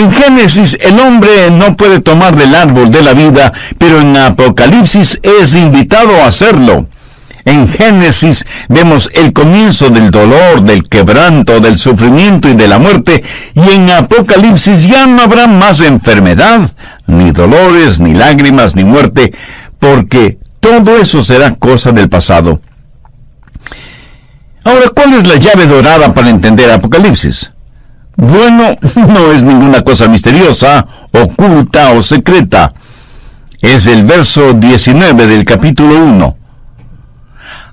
En Génesis el hombre no puede tomar del árbol de la vida, pero en Apocalipsis es invitado a hacerlo. En Génesis vemos el comienzo del dolor, del quebranto, del sufrimiento y de la muerte, y en Apocalipsis ya no habrá más enfermedad, ni dolores, ni lágrimas, ni muerte, porque todo eso será cosa del pasado. Ahora, ¿cuál es la llave dorada para entender Apocalipsis? Bueno, no es ninguna cosa misteriosa, oculta o secreta. Es el verso 19 del capítulo 1.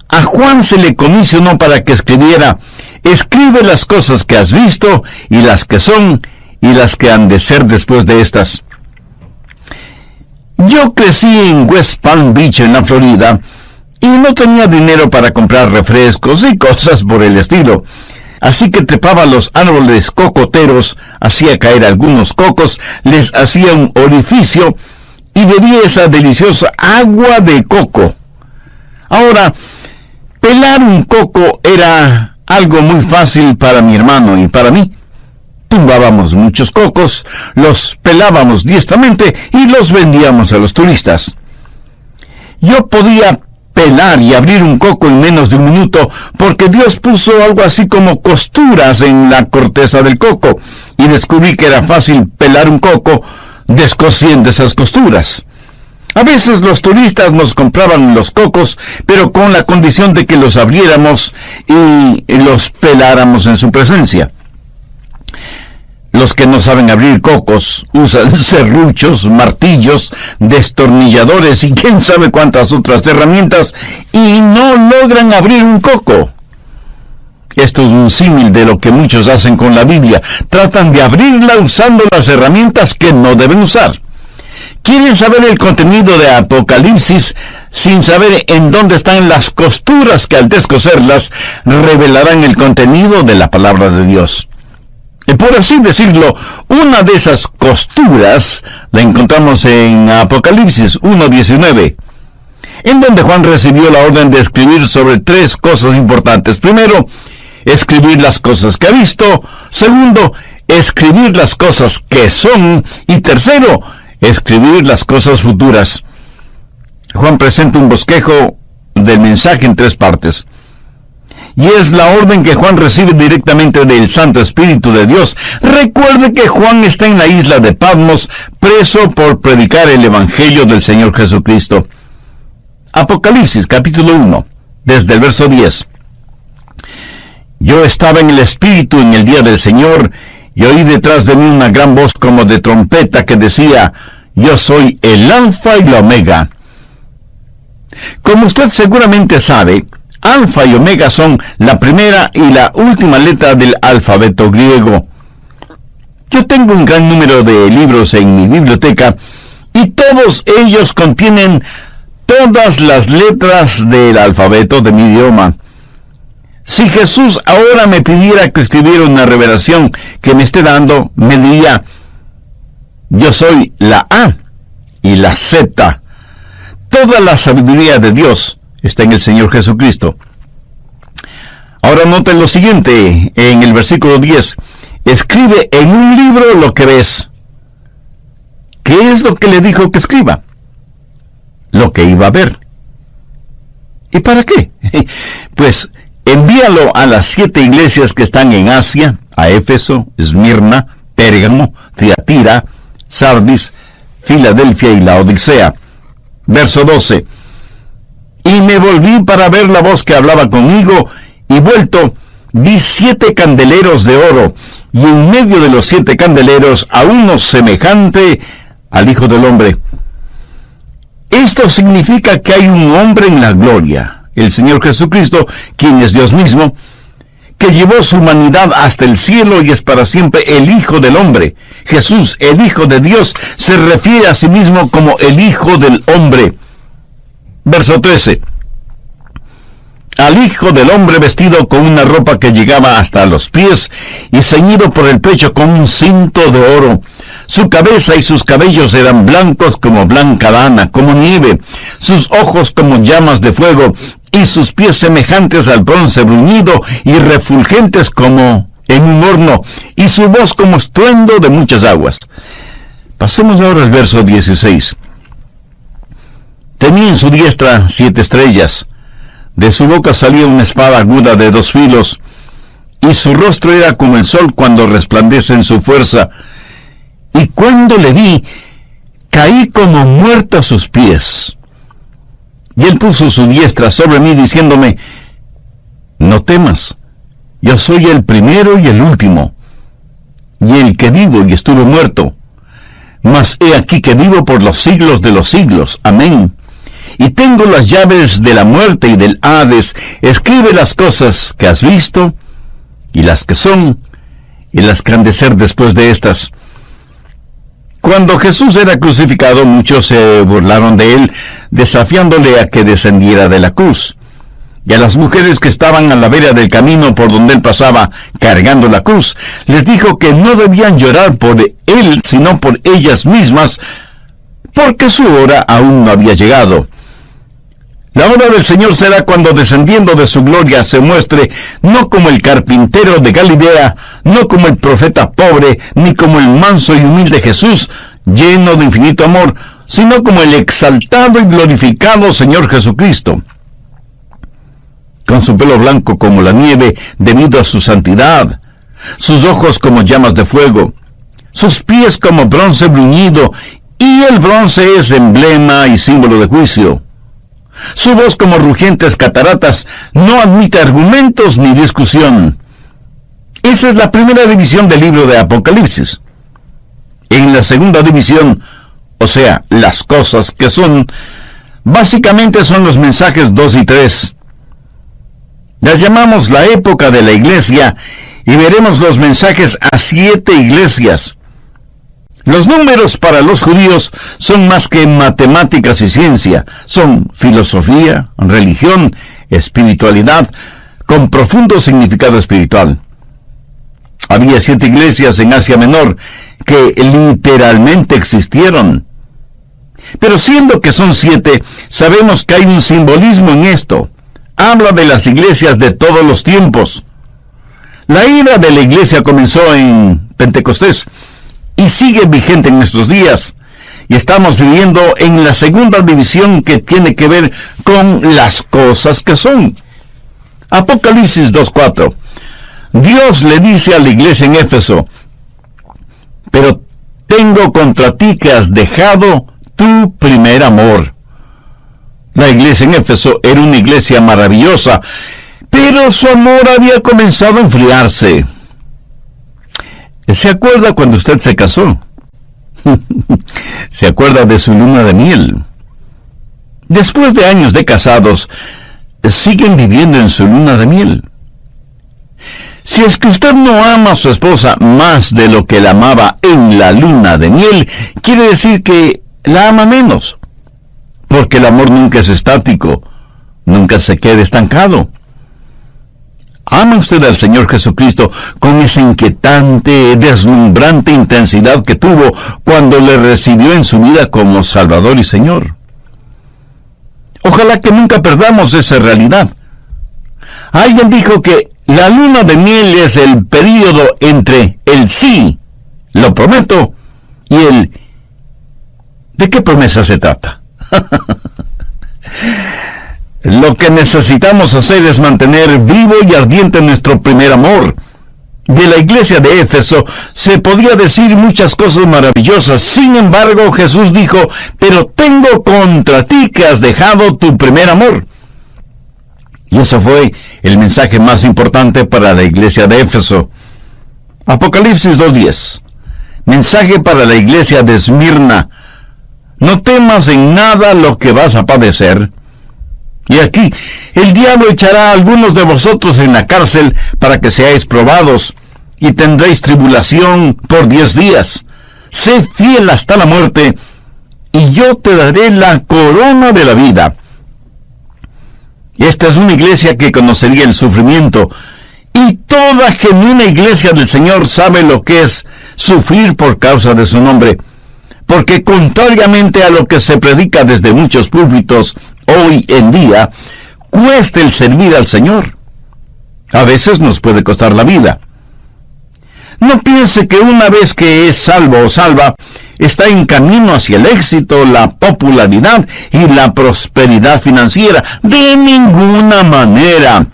A Juan se le comisionó para que escribiera: escribe las cosas que has visto, y las que son, y las que han de ser después de estas. Yo crecí en West Palm Beach, en la Florida, y no tenía dinero para comprar refrescos y cosas por el estilo. Así que trepaba los árboles cocoteros, hacía caer algunos cocos, les hacía un orificio y bebía esa deliciosa agua de coco. Ahora, pelar un coco era algo muy fácil para mi hermano y para mí. Tumbábamos muchos cocos, los pelábamos diestramente y los vendíamos a los turistas. Yo podía pelar y abrir un coco en menos de un minuto, porque Dios puso algo así como costuras en la corteza del coco, y descubrí que era fácil pelar un coco descosiendo esas costuras. A veces los turistas nos compraban los cocos, pero con la condición de que los abriéramos y los peláramos en su presencia. Los que no saben abrir cocos usan serruchos, martillos, destornilladores y quién sabe cuántas otras herramientas, y no logran abrir un coco. Esto es un símil de lo que muchos hacen con la Biblia. Tratan de abrirla usando las herramientas que no deben usar. Quieren saber el contenido de Apocalipsis sin saber en dónde están las costuras que al descoserlas revelarán el contenido de la palabra de Dios. Y por así decirlo, una de esas costuras la encontramos en Apocalipsis 1:19, en donde Juan recibió la orden de escribir sobre tres cosas importantes. Primero, escribir las cosas que ha visto. Segundo, escribir las cosas que son. Y tercero, escribir las cosas futuras. Juan presenta un bosquejo del mensaje en tres partes. Y es la orden que Juan recibe directamente del Santo Espíritu de Dios. Recuerde que Juan está en la isla de Patmos, preso por predicar el Evangelio del Señor Jesucristo. Apocalipsis, capítulo 1, desde el verso 10. Yo estaba en el Espíritu en el día del Señor, y oí detrás de mí una gran voz como de trompeta que decía: yo soy el Alfa y la Omega. Como usted seguramente sabe, Alfa y Omega son la primera y la última letra del alfabeto griego. Yo tengo un gran número de libros en mi biblioteca, y todos ellos contienen todas las letras del alfabeto de mi idioma. Si Jesús ahora me pidiera que escribiera una revelación que me esté dando, me diría: yo soy la A y la Z. Toda la sabiduría de Dios está en el Señor Jesucristo. Ahora noten lo siguiente, en el versículo 10. Escribe en un libro lo que ves. ¿Qué es lo que le dijo que escriba? Lo que iba a ver. ¿Y para qué? Pues envíalo a las 7 iglesias que están en Asia, a Éfeso, Esmirna, Pérgamo, Tiatira, Sardis, Filadelfia y Laodicea. Verso 12. Y me volví para ver la voz que hablaba conmigo, y vuelto, vi 7 candeleros de oro, y en medio de los 7 candeleros a uno semejante al Hijo del Hombre. Esto significa que hay un hombre en la gloria, el Señor Jesucristo, quien es Dios mismo, que llevó su humanidad hasta el cielo y es para siempre el Hijo del Hombre. Jesús, el Hijo de Dios, se refiere a sí mismo como el Hijo del Hombre. Verso 13. Al Hijo del Hombre vestido con una ropa que llegaba hasta los pies y ceñido por el pecho con un cinto de oro. Su cabeza y sus cabellos eran blancos como blanca lana, como nieve, sus ojos como llamas de fuego, y sus pies semejantes al bronce bruñido y refulgentes como en un horno, y su voz como estruendo de muchas aguas. Pasemos ahora al verso 16. Tenía en su diestra 7 estrellas, de su boca salía una espada aguda de 2 filos, y su rostro era como el sol cuando resplandece en su fuerza. Y cuando le vi, caí como muerto a sus pies. Y él puso su diestra sobre mí, diciéndome: no temas, yo soy el primero y el último, y el que vivo y estuve muerto. Mas he aquí que vivo por los siglos de los siglos. Amén. Y tengo las llaves de la muerte y del Hades. Escribe las cosas que has visto, y las que son, y las que han de ser después de estas. Cuando Jesús era crucificado, muchos se burlaron de él, desafiándole a que descendiera de la cruz. Y a las mujeres que estaban a la vera del camino por donde él pasaba, cargando la cruz, les dijo que no debían llorar por él, sino por ellas mismas, porque su hora aún no había llegado. La hora del Señor será cuando, descendiendo de su gloria, se muestre no como el carpintero de Galilea, no como el profeta pobre, ni como el manso y humilde Jesús, lleno de infinito amor, sino como el exaltado y glorificado Señor Jesucristo, con su pelo blanco como la nieve debido a su santidad, sus ojos como llamas de fuego, sus pies como bronce bruñido, y el bronce es emblema y símbolo de juicio. Su voz como rugientes cataratas no admite argumentos ni discusión. Esa es la primera división del libro de Apocalipsis. En la segunda división, o sea, las cosas que son, básicamente son los mensajes 2 y 3. Las llamamos la época de la iglesia y veremos los mensajes a 7 iglesias. Los números para los judíos son más que matemáticas y ciencia, son filosofía, religión, espiritualidad, con profundo significado espiritual. Había 7 iglesias en Asia Menor que literalmente existieron. Pero siendo que son 7, sabemos que hay un simbolismo en esto. Habla de las iglesias de todos los tiempos. La ira de la iglesia comenzó en Pentecostés y sigue vigente en nuestros días. Y estamos viviendo en la segunda división, que tiene que ver con las cosas que son. Apocalipsis 2:4. Dios le dice a la iglesia en Éfeso: pero tengo contra ti que has dejado tu primer amor. La iglesia en Éfeso era una iglesia maravillosa, pero su amor había comenzado a enfriarse. ¿Se acuerda cuando usted se casó? ¿Se acuerda de su luna de miel? Después de años de casados, siguen viviendo en su luna de miel. Si es que usted no ama a su esposa más de lo que la amaba en la luna de miel, quiere decir que la ama menos. Porque el amor nunca es estático, nunca se queda estancado. ¿Ama usted al Señor Jesucristo con esa inquietante, deslumbrante intensidad que tuvo cuando le recibió en su vida como Salvador y Señor? Ojalá que nunca perdamos esa realidad. Alguien dijo que la luna de miel es el período entre el sí, lo prometo, y el ¿de qué promesa se trata? Lo que necesitamos hacer es mantener vivo y ardiente nuestro primer amor. De la iglesia de Éfeso se podía decir muchas cosas maravillosas. Sin embargo, Jesús dijo: pero tengo contra ti que has dejado tu primer amor. Y eso fue el mensaje más importante para la iglesia de Éfeso. Apocalipsis 2:10. Mensaje para la iglesia de Esmirna: no temas en nada lo que vas a padecer. Y aquí, el diablo echará a algunos de vosotros en la cárcel para que seáis probados, y tendréis tribulación por 10 días. Sé fiel hasta la muerte, y yo te daré la corona de la vida. Esta es una iglesia que conocería el sufrimiento, y toda genuina iglesia del Señor sabe lo que es sufrir por causa de su nombre. Porque contrariamente a lo que se predica desde muchos púlpitos hoy en día, cuesta el servir al Señor. A veces nos puede costar la vida. No piense que una vez que es salvo o salva, está en camino hacia el éxito, la popularidad y la prosperidad financiera. De ninguna manera.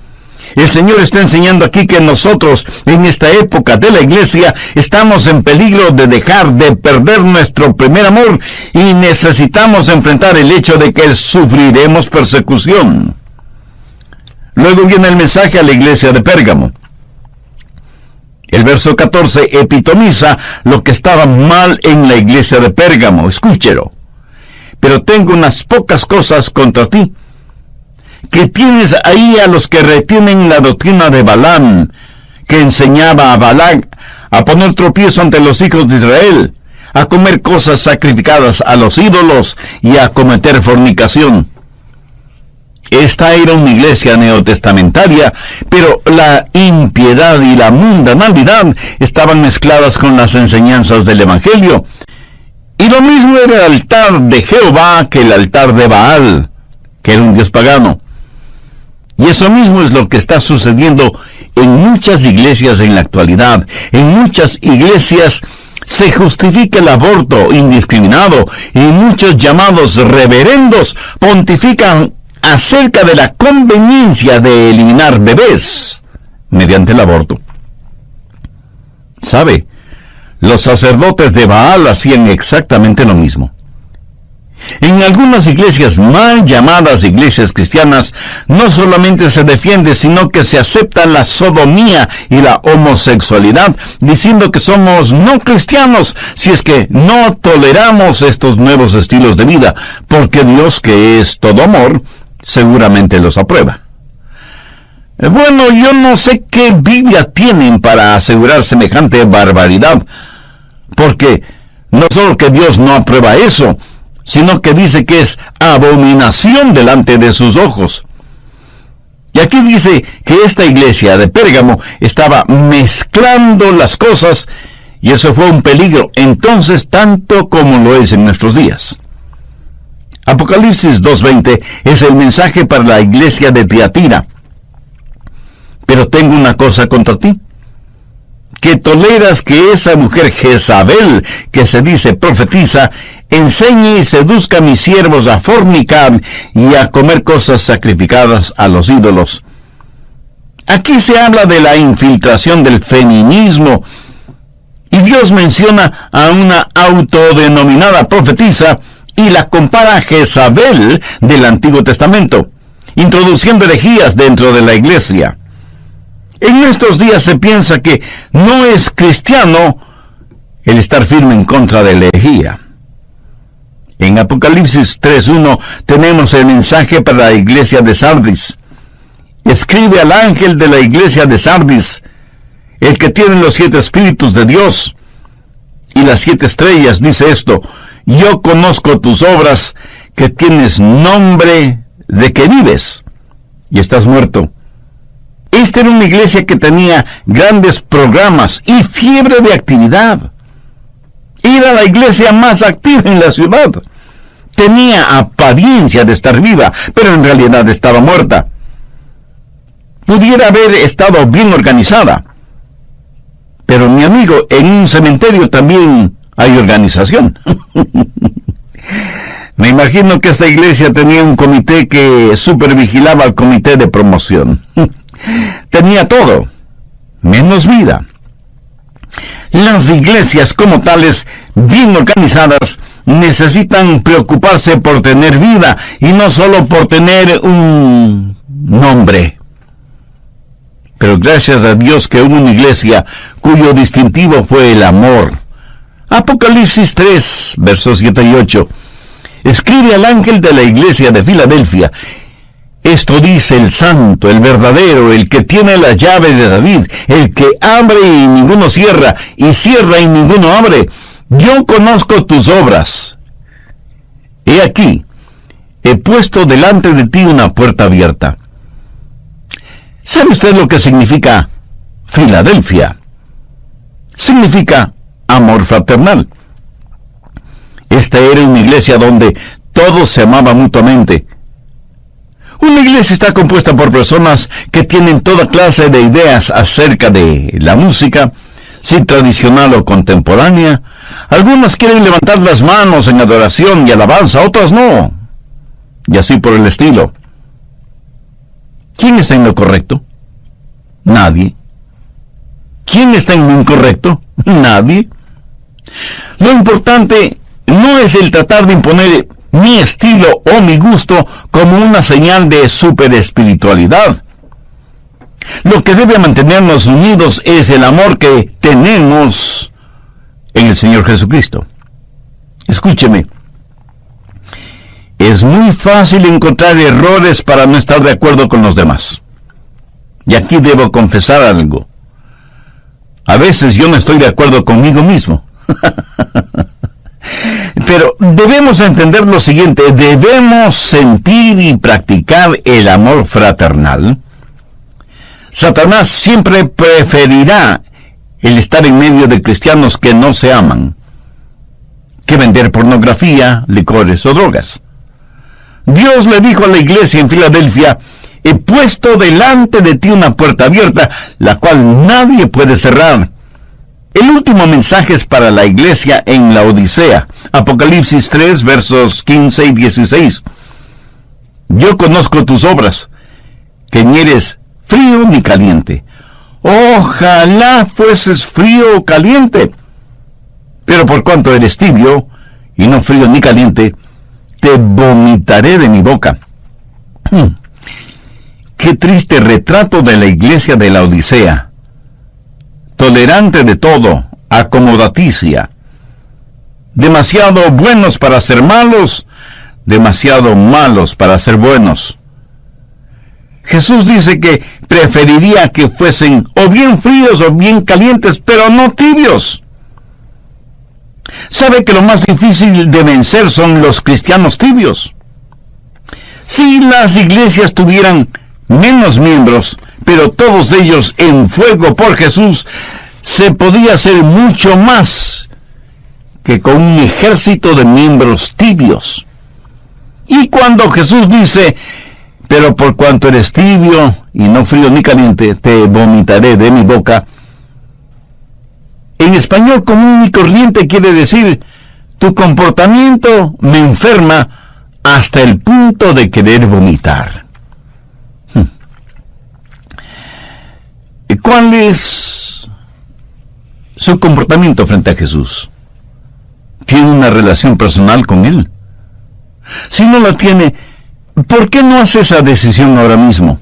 El Señor está enseñando aquí que nosotros, en esta época de la iglesia, estamos en peligro de dejar de perder nuestro primer amor y necesitamos enfrentar el hecho de que sufriremos persecución. Luego viene el mensaje a la iglesia de Pérgamo. El verso 14 epitomiza lo que estaba mal en la iglesia de Pérgamo. Escúchelo. Pero tengo unas pocas cosas contra ti, que tienes ahí a los que retienen la doctrina de Balaam, que enseñaba a Balac a poner tropiezo ante los hijos de Israel, a comer cosas sacrificadas a los ídolos y a cometer fornicación. Esta era una iglesia neotestamentaria, pero la impiedad y la mundanalidad estaban mezcladas con las enseñanzas del Evangelio. Y lo mismo era el altar de Jehová que el altar de Baal, que era un dios pagano. Y eso mismo es lo que está sucediendo en muchas iglesias en la actualidad. En muchas iglesias se justifica el aborto indiscriminado y muchos llamados reverendos pontifican acerca de la conveniencia de eliminar bebés mediante el aborto. ¿Sabe? Los sacerdotes de Baal hacían exactamente lo mismo. En algunas iglesias mal llamadas iglesias cristianas, no solamente se defiende, sino que se acepta la sodomía y la homosexualidad, diciendo que somos no cristianos si es que no toleramos estos nuevos estilos de vida, porque Dios, que es todo amor, seguramente los aprueba. Bueno, yo no sé qué Biblia tienen para asegurar semejante barbaridad, porque no solo que Dios no aprueba eso, sino que dice que es abominación delante de sus ojos. Y aquí dice que esta iglesia de Pérgamo estaba mezclando las cosas, y eso fue un peligro entonces tanto como lo es en nuestros días. Apocalipsis 2:20 es el mensaje para la iglesia de Tiatira. Pero tengo una cosa contra ti, que toleras que esa mujer Jezabel, que se dice profetiza, enseñe y seduzca a mis siervos a fornicar y a comer cosas sacrificadas a los ídolos. Aquí se habla de la infiltración del feminismo, y Dios menciona a una autodenominada profetisa y la compara a Jezabel del Antiguo Testamento, introduciendo herejías dentro de la iglesia. En nuestros días se piensa que no es cristiano el estar firme en contra de la herejía. En Apocalipsis 3:1 tenemos el mensaje para la iglesia de Sardis. Escribe al ángel de la iglesia de Sardis, el que tiene los 7 espíritus de Dios y las 7 estrellas, dice esto: yo conozco tus obras, que tienes nombre de que vives y estás muerto. Esta era una iglesia que tenía grandes programas y fiebre de actividad. Era la iglesia más activa en la ciudad. Tenía apariencia de estar viva, pero en realidad estaba muerta. Pudiera haber estado bien organizada. Pero, mi amigo, en un cementerio también hay organización. Me imagino que esta iglesia tenía un comité que supervigilaba al comité de promoción. Tenía todo, menos vida. Las iglesias como tales, bien organizadas, necesitan preocuparse por tener vida y no solo por tener un nombre. Pero gracias a Dios que hubo una iglesia cuyo distintivo fue el amor. Apocalipsis 3, versos 7 y 8. Escribe al ángel de la iglesia de Filadelfia: esto dice el santo, el verdadero, el que tiene la llave de David, el que abre y ninguno cierra, y cierra y ninguno abre. Yo conozco tus obras. He aquí, he puesto delante de ti una puerta abierta. ¿Sabe usted lo que significa Filadelfia? Significa amor fraternal. Esta era una iglesia donde todos se amaban mutuamente. Una iglesia está compuesta por personas que tienen toda clase de ideas acerca de la música, si tradicional o contemporánea. Algunas quieren levantar las manos en adoración y alabanza, otras no. Y así por el estilo. ¿Quién está en lo correcto? Nadie. ¿Quién está en lo incorrecto? Nadie. Lo importante no es el tratar de imponer mi estilo o mi gusto como una señal de superespiritualidad. Lo que debe mantenernos unidos es el amor que tenemos en el Señor Jesucristo. Escúcheme. Es muy fácil encontrar errores para no estar de acuerdo con los demás. Y aquí debo confesar algo. A veces yo no estoy de acuerdo conmigo mismo. Pero debemos entender lo siguiente. Debemos sentir y practicar el amor fraternal. Satanás siempre preferirá el estar en medio de cristianos que no se aman, que vender pornografía, licores o drogas. Dios le dijo a la iglesia en Filadelfia: he puesto delante de ti una puerta abierta, la cual nadie puede cerrar. El último mensaje es para la iglesia en la Odisea. Apocalipsis 3, versos 15 y 16. Yo conozco tus obras, que ni eres frío ni caliente. Ojalá fueses frío o caliente. Pero por cuanto eres tibio, y no frío ni caliente, te vomitaré de mi boca. Qué triste retrato de la iglesia de la Odisea. Tolerante de todo, acomodaticia. Demasiado buenos para ser malos, demasiado malos para ser buenos. Jesús dice que preferiría que fuesen o bien fríos o bien calientes, pero no tibios. ¿Sabe que lo más difícil de vencer son los cristianos tibios? Si las iglesias tuvieran menos miembros, pero todos ellos en fuego por Jesús, se podría hacer mucho más que con un ejército de miembros tibios. Y cuando Jesús dice: pero por cuanto eres tibio y no frío ni caliente, te vomitaré de mi boca, en español común y corriente quiere decir: tu comportamiento me enferma hasta el punto de querer vomitar. ¿Cuál es su comportamiento frente a Jesús? ¿Tiene una relación personal con Él? Si no la tiene, ¿por qué no hace esa decisión ahora mismo?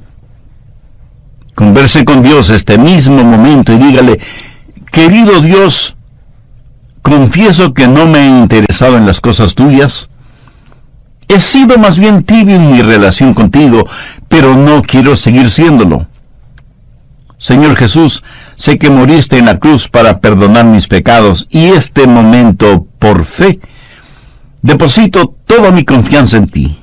Converse con Dios este mismo momento y dígale: querido Dios, confieso que no me he interesado en las cosas tuyas. He sido más bien tibio en mi relación contigo, pero no quiero seguir siéndolo. Señor Jesús, sé que moriste en la cruz para perdonar mis pecados, y este momento, por fe, deposito toda mi confianza en ti.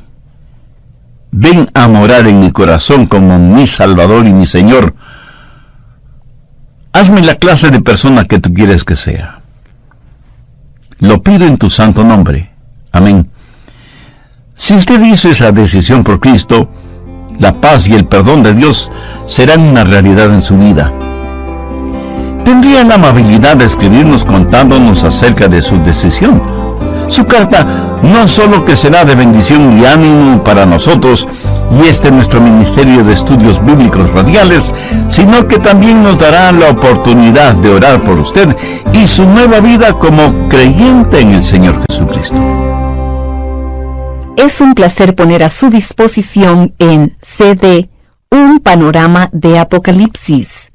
Ven a morar en mi corazón como mi Salvador y mi Señor. Hazme la clase de persona que tú quieres que sea. Lo pido en tu santo nombre. Amén. Si usted hizo esa decisión por Cristo, la paz y el perdón de Dios serán una realidad en su vida. ¿Tendría la amabilidad de escribirnos contándonos acerca de su decisión? Su carta no solo que será de bendición y ánimo para nosotros y nuestro Ministerio de Estudios Bíblicos Radiales, sino que también nos dará la oportunidad de orar por usted y su nueva vida como creyente en el Señor Jesucristo. Es un placer poner a su disposición en CD un panorama de Apocalipsis.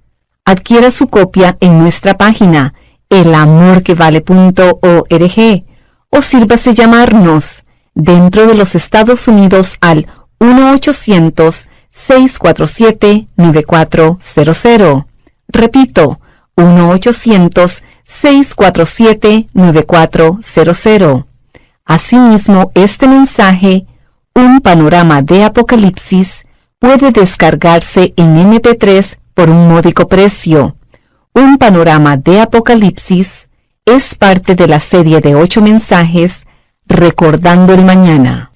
Adquiera su copia en nuestra página elamorquevale.org o sírvase llamarnos dentro de los Estados Unidos al 1-800-647-9400. Repito, 1-800-647-9400. Asimismo, este mensaje, un panorama de Apocalipsis, puede descargarse en MP3 por un módico precio. Un panorama de Apocalipsis es parte de la serie de 8 mensajes Recordando el Mañana.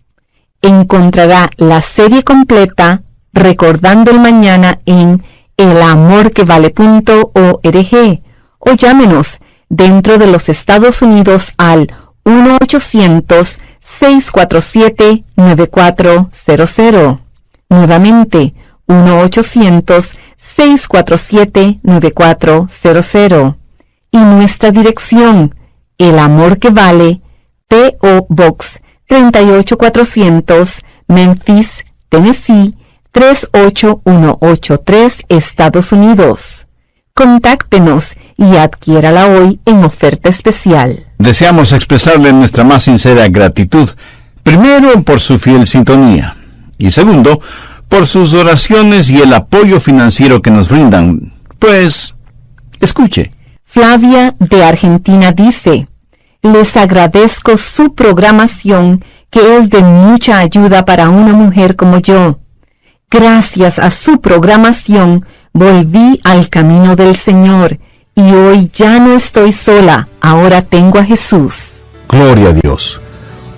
Encontrará la serie completa Recordando el Mañana en elamorquevale.org o llámenos dentro de los Estados Unidos al 1-800-647-9400. Nuevamente, 1-800-647-9400. Y nuestra dirección, El Amor que Vale, P.O. Box 38400, Memphis, Tennessee 38183, Estados Unidos. Contáctenos y adquiérala hoy en oferta especial. Deseamos expresarle nuestra más sincera gratitud, primero por su fiel sintonía y segundo por sus oraciones y el apoyo financiero que nos brindan. Pues, escuche. Flavia de Argentina dice: les agradezco su programación, que es de mucha ayuda para una mujer como yo. Gracias a su programación volví al camino del Señor y hoy ya no estoy sola, ahora tengo a Jesús. Gloria a Dios.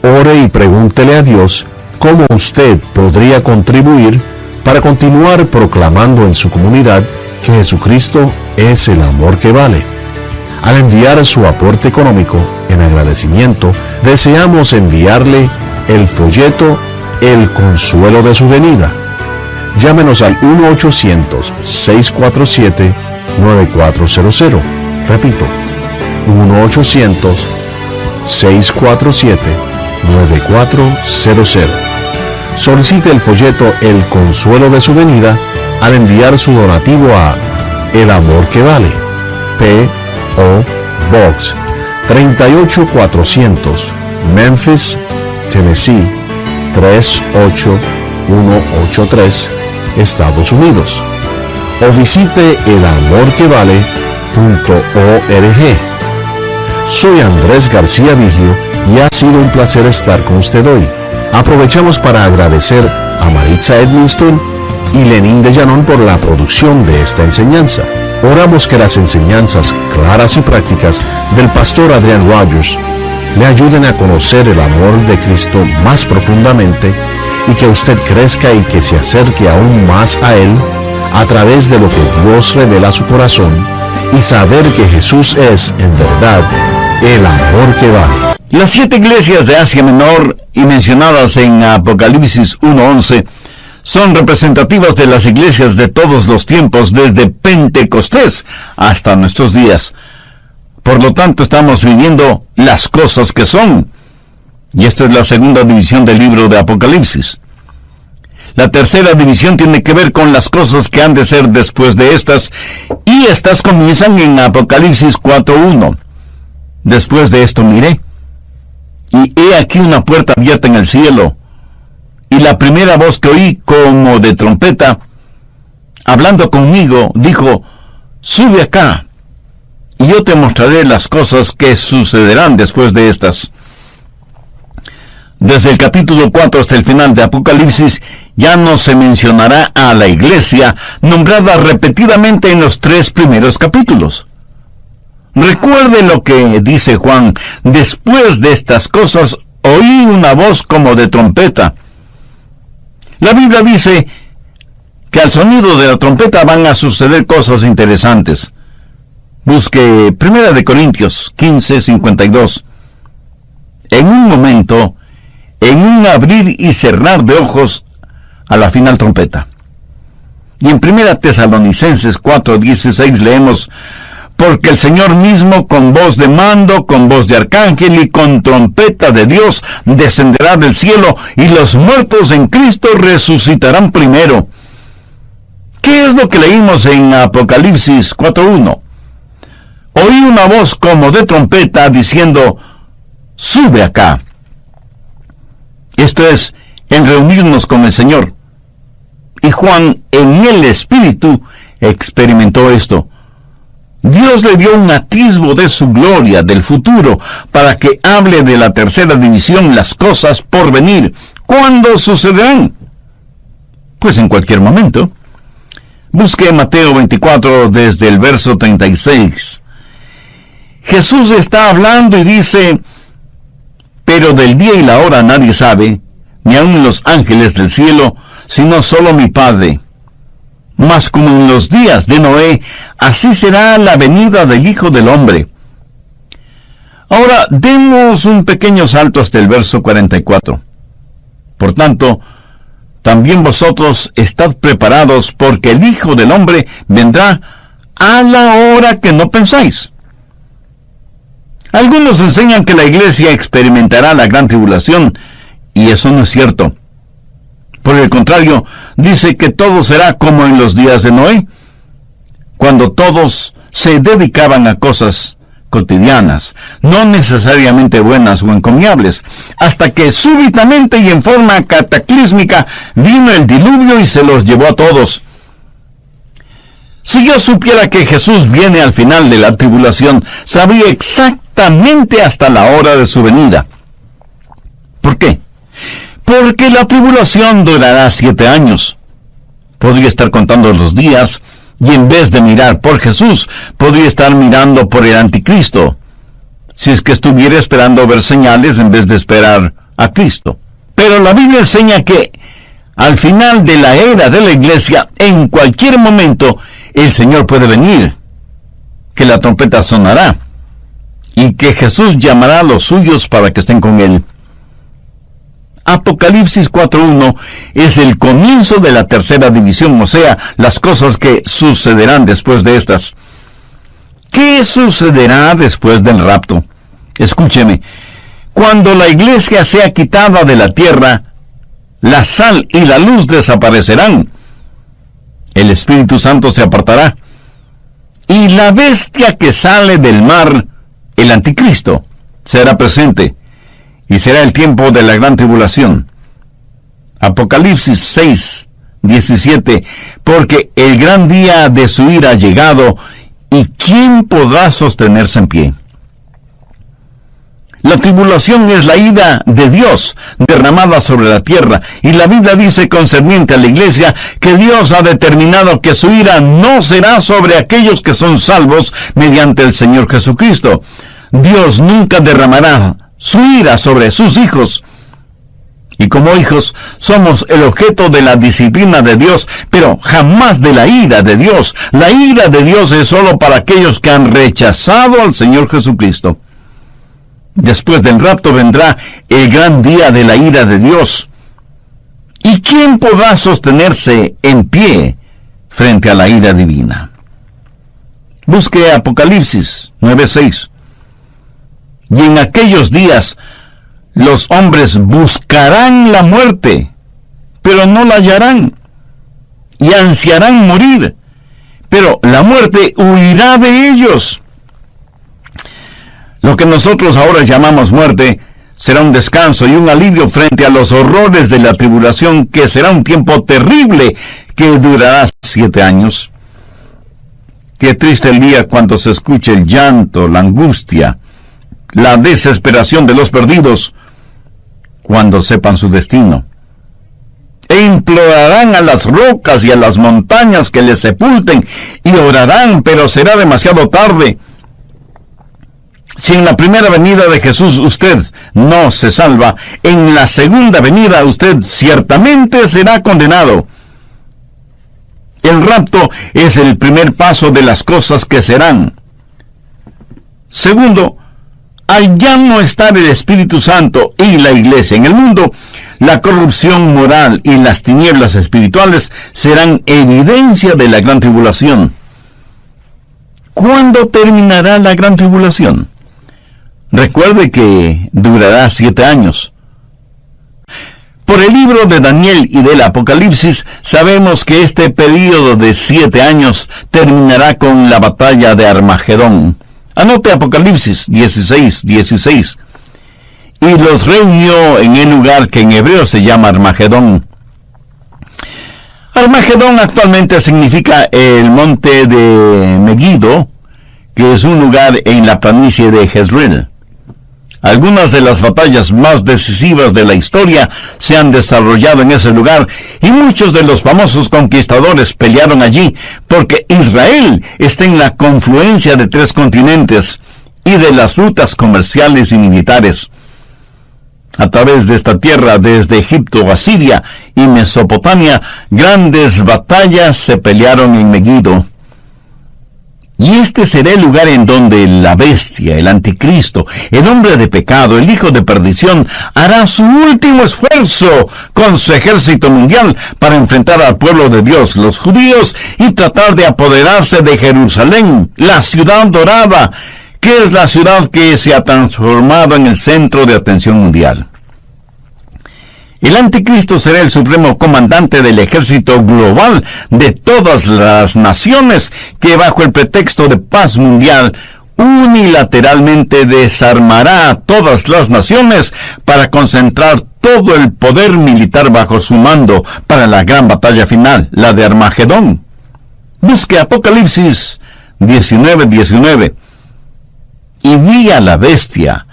Ore y pregúntele a Dios cómo usted podría contribuir para continuar proclamando en su comunidad que Jesucristo es el amor que vale. Al enviar su aporte económico, en agradecimiento, deseamos enviarle el folleto El Consuelo de su Venida. Llámenos al 1-800-647-9400. Repito, 1-800-647-9400. Solicite el folleto El Consuelo de su Venida al enviar su donativo a El Amor que Vale, P.O. Box 38400, Memphis, Tennessee 38183, Estados Unidos. O visite elamorquevale.org. Soy Andrés García Vigio y ha sido un placer estar con usted hoy. Aprovechamos para agradecer a Maritza Edmiston y Lenín de Llanón por la producción de esta enseñanza. Oramos que las enseñanzas claras y prácticas del pastor Adrian Rogers le ayuden a conocer el amor de Cristo más profundamente y que usted crezca y que se acerque aún más a Él a través de lo que Dios revela a su corazón y saber que Jesús es, en verdad, el amor que vale. Las 7 iglesias de Asia Menor y mencionadas en Apocalipsis 1:11 son representativas de las iglesias de todos los tiempos, desde Pentecostés hasta nuestros días. Por lo tanto, estamos viviendo las cosas que son. Y esta es la segunda división del libro de Apocalipsis. La tercera división tiene que ver con las cosas que han de ser después de estas, y estas comienzan en Apocalipsis 4:1. Después de esto miré, y he aquí una puerta abierta en el cielo, y la primera voz que oí como de trompeta, hablando conmigo, dijo: sube acá, y yo te mostraré las cosas que sucederán después de estas. Desde el capítulo 4 hasta el final de Apocalipsis, ya no se mencionará a la iglesia nombrada repetidamente en los 3 primeros capítulos. Recuerde lo que dice Juan: después de estas cosas oí una voz como de trompeta. La Biblia dice que al sonido de la trompeta van a suceder cosas interesantes. Busque 1 de Corintios 15:52. En un momento, en un abrir y cerrar de ojos, a la final trompeta. Y en 1 Tesalonicenses 4:16 leemos: porque el Señor mismo, con voz de mando, con voz de arcángel y con trompeta de Dios, descenderá del cielo, y los muertos en Cristo resucitarán primero. ¿Qué es lo que leímos en Apocalipsis 4:1? Oí una voz como de trompeta diciendo: sube acá. Esto es, en reunirnos con el Señor. Y Juan, en el Espíritu, experimentó esto. Dios le dio un atisbo de su gloria, del futuro, para que hable de la tercera división, las cosas por venir. ¿Cuándo sucederán? Pues en cualquier momento. Busque Mateo 24 desde el verso 36. Jesús está hablando y dice: pero del día y la hora nadie sabe, ni aun los ángeles del cielo, sino solo mi Padre. Mas como en los días de Noé, así será la venida del Hijo del Hombre. Ahora, demos un pequeño salto hasta el verso 44. Por tanto, también vosotros estad preparados, porque el Hijo del Hombre vendrá a la hora que no pensáis. Algunos enseñan que la iglesia experimentará la gran tribulación, y eso no es cierto. Por el contrario, dice que todo será como en los días de Noé, cuando todos se dedicaban a cosas cotidianas, no necesariamente buenas o encomiables, hasta que súbitamente y en forma cataclísmica vino el diluvio y se los llevó a todos. Si yo supiera que Jesús viene al final de la tribulación, sabría exactamente hasta la hora de su venida. ¿Por qué? Porque la tribulación durará 7 años. Podría estar contando los días, y en vez de mirar por Jesús, podría estar mirando por el anticristo, si es que estuviera esperando ver señales en vez de esperar a Cristo. Pero la Biblia enseña que al final de la era de la iglesia, en cualquier momento, el Señor puede venir, que la trompeta sonará, y que Jesús llamará a los suyos para que estén con Él. Apocalipsis 4.1 es el comienzo de la tercera división, o sea, las cosas que sucederán después de estas. ¿Qué sucederá después del rapto? Escúcheme, cuando la iglesia sea quitada de la tierra, la sal y la luz desaparecerán. El Espíritu Santo se apartará. Y la bestia que sale del mar, el anticristo, será presente. Y será el tiempo de la gran tribulación. Apocalipsis 6:17, porque el gran día de su ira ha llegado, ¿y quién podrá sostenerse en pie? La tribulación es la ira de Dios derramada sobre la tierra, y la Biblia dice concerniente a la iglesia que Dios ha determinado que su ira no será sobre aquellos que son salvos mediante el Señor Jesucristo. Dios nunca derramará su ira sobre sus hijos. Y como hijos, somos el objeto de la disciplina de Dios, pero jamás de la ira de Dios. La ira de Dios es solo para aquellos que han rechazado al Señor Jesucristo. Después del rapto vendrá el gran día de la ira de Dios. ¿Y quién podrá sostenerse en pie frente a la ira divina? Busque Apocalipsis 9:6. Y en aquellos días los hombres buscarán la muerte, pero no la hallarán, y ansiarán morir, pero la muerte huirá de ellos. Lo que nosotros ahora llamamos muerte será un descanso y un alivio frente a los horrores de la tribulación, que será un tiempo terrible que durará 7 años. Qué triste el día cuando se escuche el llanto, la angustia, la desesperación de los perdidos, cuando sepan su destino. E implorarán a las rocas y a las montañas que les sepulten, y orarán, pero será demasiado tarde. Si en la primera venida de Jesús usted no se salva, en la segunda venida usted ciertamente será condenado. El rapto es el primer paso de las cosas que serán. Segundo, al ya no estar el Espíritu Santo y la iglesia en el mundo, la corrupción moral y las tinieblas espirituales serán evidencia de la gran tribulación. ¿Cuándo terminará la gran tribulación? Recuerde que durará 7 años. Por el libro de Daniel y del Apocalipsis, sabemos que este período de 7 años terminará con la batalla de Armagedón. Anote Apocalipsis 16:16. Y los reunió en el lugar que en hebreo se llama Armagedón. Armagedón actualmente significa el monte de Megiddo, que es un lugar en la planicie de Jezreel. Algunas de las batallas más decisivas de la historia se han desarrollado en ese lugar, y muchos de los famosos conquistadores pelearon allí, porque Israel está en la confluencia de 3 continentes y de las rutas comerciales y militares. A través de esta tierra, desde Egipto a Siria y Mesopotamia, grandes batallas se pelearon en Megiddo. Y este será el lugar en donde la bestia, el anticristo, el hombre de pecado, el hijo de perdición, hará su último esfuerzo con su ejército mundial para enfrentar al pueblo de Dios, los judíos, y tratar de apoderarse de Jerusalén, la ciudad dorada, que es la ciudad que se ha transformado en el centro de atención mundial. El anticristo será el supremo comandante del ejército global de todas las naciones que, bajo el pretexto de paz mundial, unilateralmente desarmará a todas las naciones para concentrar todo el poder militar bajo su mando para la gran batalla final, la de Armagedón. Busque Apocalipsis 19:19. Y vi a la bestia,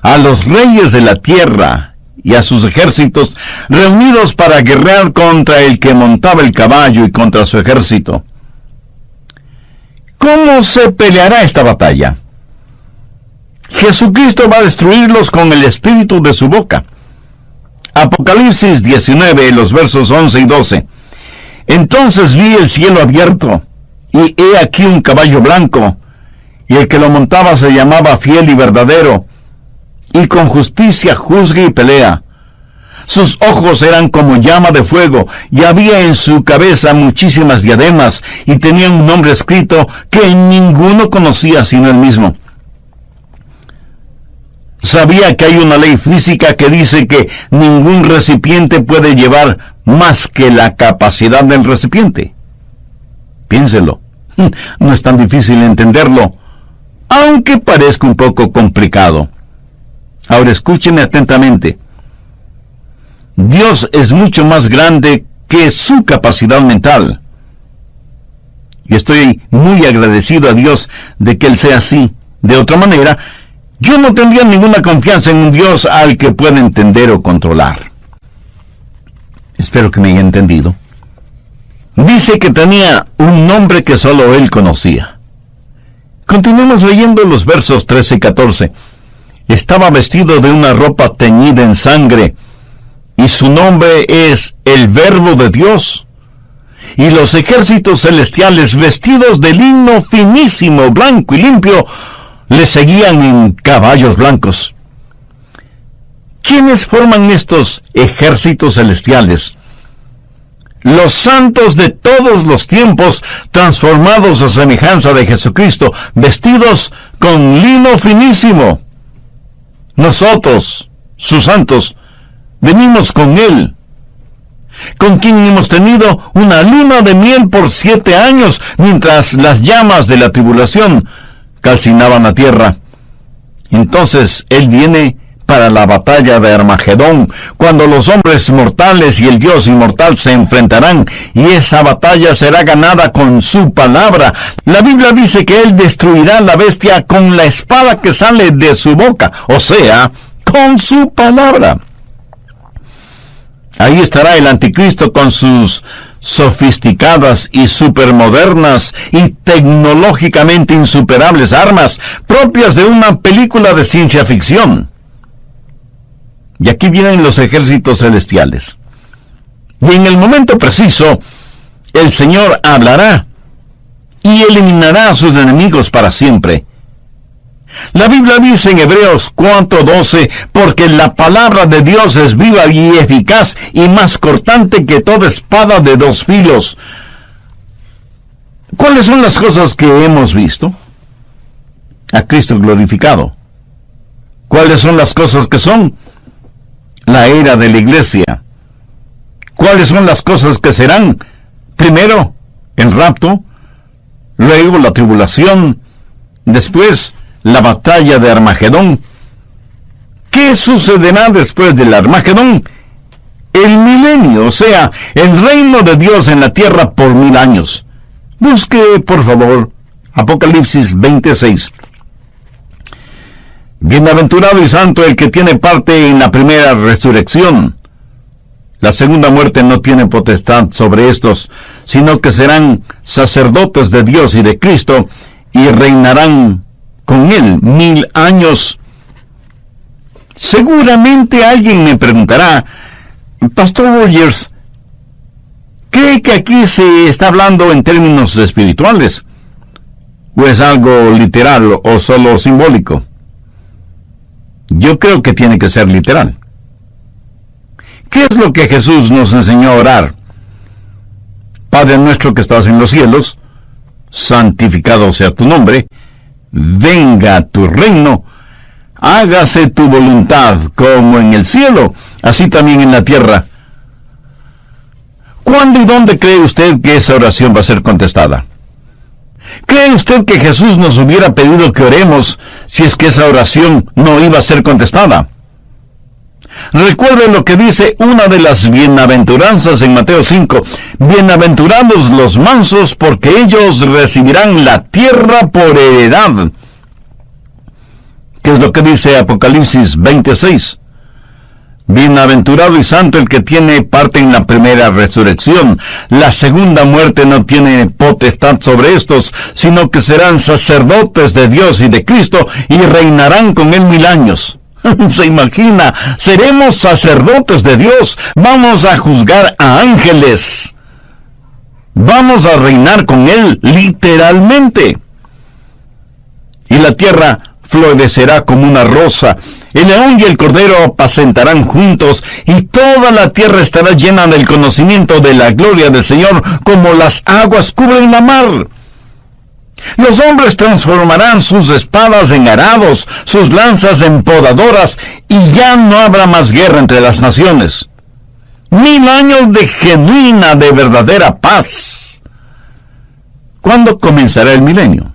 a los reyes de la tierra y a sus ejércitos reunidos para guerrear contra el que montaba el caballo y contra su ejército. ¿Cómo se peleará esta batalla? Jesucristo va a destruirlos con el espíritu de su boca. Apocalipsis 19, los versos 11 y 12. Entonces vi el cielo abierto, y he aquí un caballo blanco, y el que lo montaba se llamaba Fiel y Verdadero, y con justicia juzga y pelea. Sus ojos eran como llama de fuego, y había en su cabeza muchísimas diademas, y tenía un nombre escrito que ninguno conocía sino él mismo. Sabía que hay una ley física que dice que ningún recipiente puede llevar más que la capacidad del recipiente. Piénselo, no es tan difícil entenderlo, aunque parezca un poco complicado. Ahora escúcheme atentamente. Dios es mucho más grande que su capacidad mental. Y estoy muy agradecido a Dios de que Él sea así. De otra manera, yo no tendría ninguna confianza en un Dios al que pueda entender o controlar. Espero que me haya entendido. Dice que tenía un nombre que solo Él conocía. Continuemos leyendo los versos 13 y 14. Estaba vestido de una ropa teñida en sangre, y su nombre es el Verbo de Dios. Y los ejércitos celestiales, vestidos de lino finísimo, blanco y limpio, le seguían en caballos blancos. ¿Quiénes forman estos ejércitos celestiales? Los santos de todos los tiempos, transformados a semejanza de Jesucristo, vestidos con lino finísimo. Nosotros, sus santos, venimos con Él, con quien hemos tenido una luna de miel por 7 años, mientras las llamas de la tribulación calcinaban la tierra. Entonces Él viene para la batalla de Armagedón, cuando los hombres mortales y el Dios inmortal se enfrentarán, y esa batalla será ganada con su palabra. La Biblia dice que Él destruirá a la bestia con la espada que sale de su boca, o sea, con su palabra. Ahí estará el anticristo con sus sofisticadas y supermodernas y tecnológicamente insuperables armas propias de una película de ciencia ficción. Y aquí vienen los ejércitos celestiales. Y en el momento preciso, el Señor hablará y eliminará a sus enemigos para siempre. La Biblia dice en Hebreos 4:12, porque la palabra de Dios es viva y eficaz y más cortante que toda espada de 2 filos. ¿Cuáles son las cosas que hemos visto? A Cristo glorificado. ¿Cuáles son las cosas que son? La era de la iglesia. ¿Cuáles son las cosas que serán? Primero, el rapto, luego la tribulación, después la batalla de Armagedón. ¿Qué sucederá después del Armagedón? El milenio, o sea, el reino de Dios en la tierra por 1000 años. Busque, por favor, Apocalipsis 26. Bienaventurado y santo el que tiene parte en la primera resurrección. La segunda muerte no tiene potestad sobre estos, sino que serán sacerdotes de Dios y de Cristo, y reinarán con Él 1000 años. Seguramente alguien me preguntará, Pastor Rogers, ¿cree que aquí se está hablando en términos espirituales? ¿O es algo literal o solo simbólico? Yo creo que tiene que ser literal. ¿Qué es lo que Jesús nos enseñó a orar? Padre nuestro que estás en los cielos, santificado sea tu nombre, venga tu reino, hágase tu voluntad como en el cielo, así también en la tierra. ¿Cuándo y dónde cree usted que esa oración va a ser contestada? ¿Cree usted que Jesús nos hubiera pedido que oremos si es que esa oración no iba a ser contestada? Recuerde lo que dice una de las bienaventuranzas en Mateo 5. Bienaventurados los mansos, porque ellos recibirán la tierra por heredad. ¿Qué es lo que dice Apocalipsis 26? Bienaventurado y santo el que tiene parte en la primera resurrección. La segunda muerte no tiene potestad sobre estos, sino que serán sacerdotes de Dios y de Cristo, y reinarán con él 1000 años. ¿Se imagina? Seremos sacerdotes de Dios. Vamos a juzgar a ángeles. Vamos a reinar con él literalmente. Y la tierra florecerá como una rosa. El león y el cordero apacentarán juntos, y toda la tierra estará llena del conocimiento de la gloria del Señor, como las aguas cubren la mar. Los hombres transformarán sus espadas en arados, sus lanzas en podadoras, y ya no habrá más guerra entre las naciones. 1000 años de genuina, de verdadera paz. ¿Cuándo comenzará el milenio?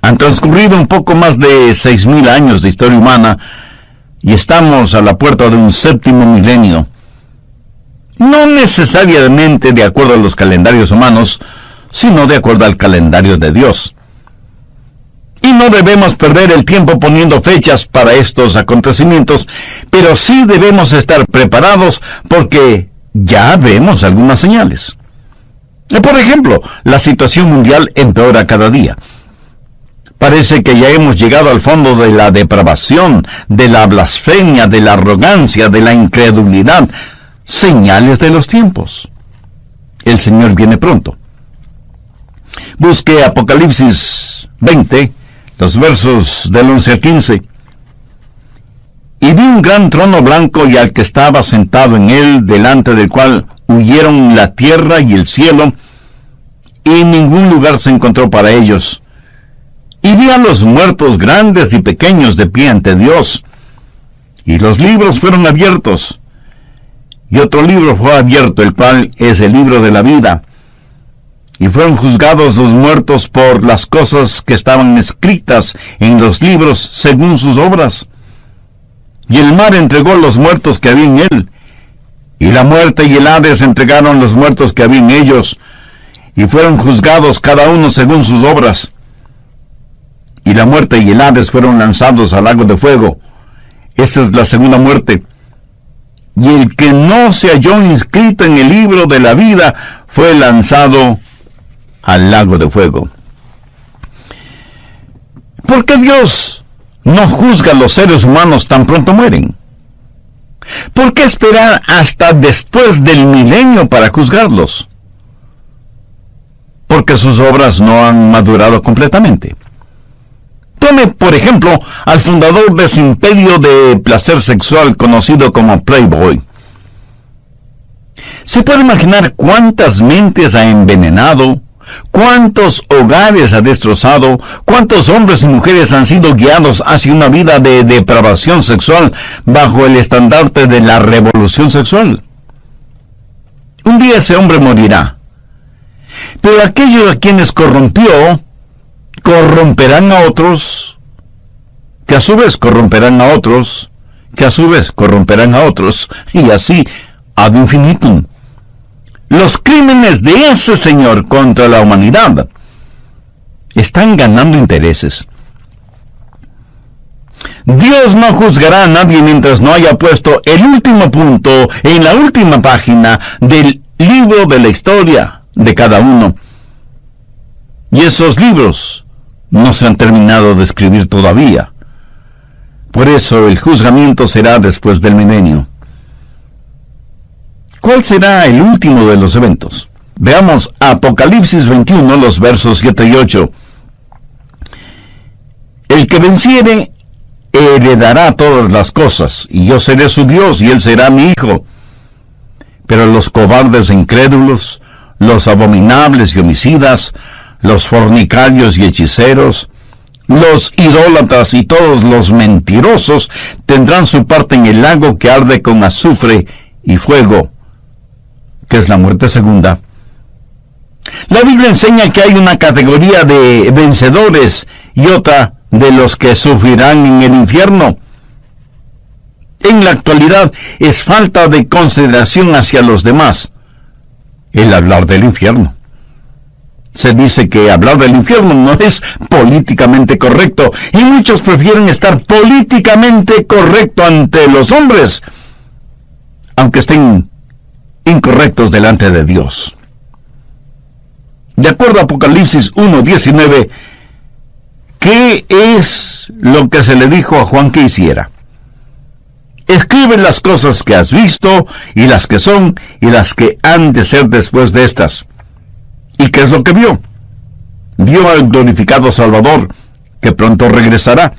Han transcurrido un poco más de 6000 años de historia humana, y estamos a la puerta de un 7º milenio. No necesariamente de acuerdo a los calendarios humanos, sino de acuerdo al calendario de Dios. Y no debemos perder el tiempo poniendo fechas para estos acontecimientos, pero sí debemos estar preparados porque ya vemos algunas señales. Por ejemplo, la situación mundial empeora cada día. Parece que ya hemos llegado al fondo de la depravación, de la blasfemia, de la arrogancia, de la incredulidad. Señales de los tiempos. El Señor viene pronto. Busque Apocalipsis 20, los versos del 11 al 15. Y vi un gran trono blanco y al que estaba sentado en él, delante del cual huyeron la tierra y el cielo, y ningún lugar se encontró para ellos. Y vi a los muertos grandes y pequeños de pie ante Dios, y los libros fueron abiertos. Y otro libro fue abierto, el cual es el libro de la vida. Y fueron juzgados los muertos por las cosas que estaban escritas en los libros según sus obras. Y el mar entregó los muertos que había en él, y la muerte y el Hades entregaron los muertos que había en ellos, y fueron juzgados cada uno según sus obras. Y la muerte y el Hades fueron lanzados al lago de fuego. Esta es la segunda muerte. Y el que no se halló inscrito en el libro de la vida fue lanzado al lago de fuego. ¿Por qué Dios no juzga a los seres humanos tan pronto mueren? ¿Por qué esperar hasta después del milenio para juzgarlos? Porque sus obras no han madurado completamente. Tome, por ejemplo, al fundador de ese imperio de placer sexual conocido como Playboy. ¿Se puede imaginar cuántas mentes ha envenenado? ¿Cuántos hogares ha destrozado? ¿Cuántos hombres y mujeres han sido guiados hacia una vida de depravación sexual bajo el estandarte de la revolución sexual? Un día ese hombre morirá. Pero aquellos a quienes corrompió, corromperán a otros, que a su vez corromperán a otros, que a su vez corromperán a otros, y así ad infinitum. Los crímenes de ese señor contra la humanidad están ganando intereses. Dios no juzgará a nadie mientras no haya puesto el último punto en la última página del libro de la historia de cada uno. Y esos libros no se han terminado de escribir todavía. Por eso el juzgamiento será después del milenio. ¿Cuál será el último de los eventos? Veamos Apocalipsis 21, los versos 7 y 8. El que venciere heredará todas las cosas, y yo seré su Dios, y él será mi hijo. Pero los cobardes e incrédulos, los abominables y homicidas, los fornicarios y hechiceros, los idólatras y todos los mentirosos tendrán su parte en el lago que arde con azufre y fuego, que es la muerte segunda. La Biblia enseña que hay una categoría de vencedores y otra de los que sufrirán en el infierno. En la actualidad es falta de consideración hacia los demás el hablar del infierno. Se dice que hablar del infierno no es políticamente correcto, y muchos prefieren estar políticamente correcto ante los hombres, aunque estén incorrectos delante de Dios. De acuerdo a Apocalipsis 1:19, ¿qué es lo que se le dijo a Juan que hiciera? Escribe las cosas que has visto, y las que son, y las que han de ser después de estas. ¿Y qué es lo que vio? Vio al glorificado Salvador, que pronto regresará.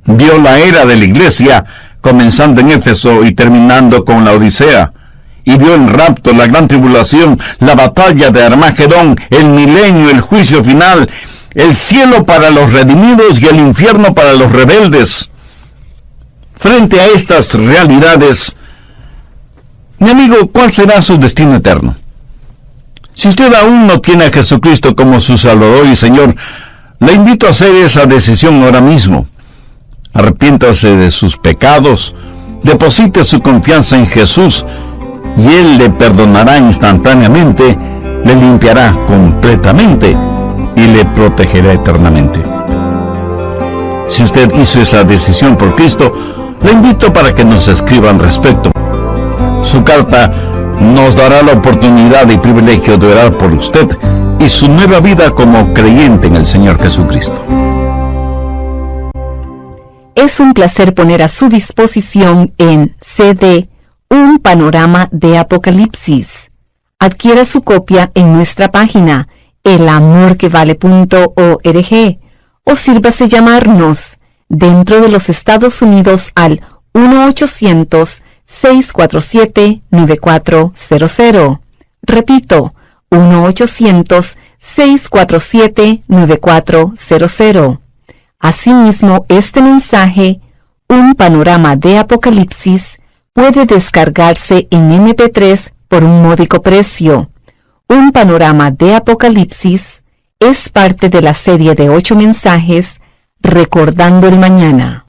Vio la era de la iglesia, comenzando en Éfeso y terminando con la Odisea. Y vio el rapto, la gran tribulación, la batalla de Armagedón, el milenio, el juicio final, el cielo para los redimidos y el infierno para los rebeldes. Frente a estas realidades, mi amigo, ¿cuál será su destino eterno? Si usted aún no tiene a Jesucristo como su Salvador y Señor, le invito a hacer esa decisión ahora mismo. Arrepiéntase de sus pecados, deposite su confianza en Jesús, y Él le perdonará instantáneamente, le limpiará completamente y le protegerá eternamente. Si usted hizo esa decisión por Cristo, le invito para que nos escriba al respecto. Su carta nos dará la oportunidad y privilegio de orar por usted y su nueva vida como creyente en el Señor Jesucristo. Es un placer poner a su disposición en CD un panorama de Apocalipsis. Adquiera su copia en nuestra página elamorquevale.org o sírvase llamarnos dentro de los Estados Unidos al 1-800-647-9400. Repito, 1-800-647-9400. Asimismo, este mensaje, un panorama de Apocalipsis, puede descargarse en MP3 por un módico precio. Un panorama de Apocalipsis es parte de la serie de 8 mensajes Recordando el Mañana.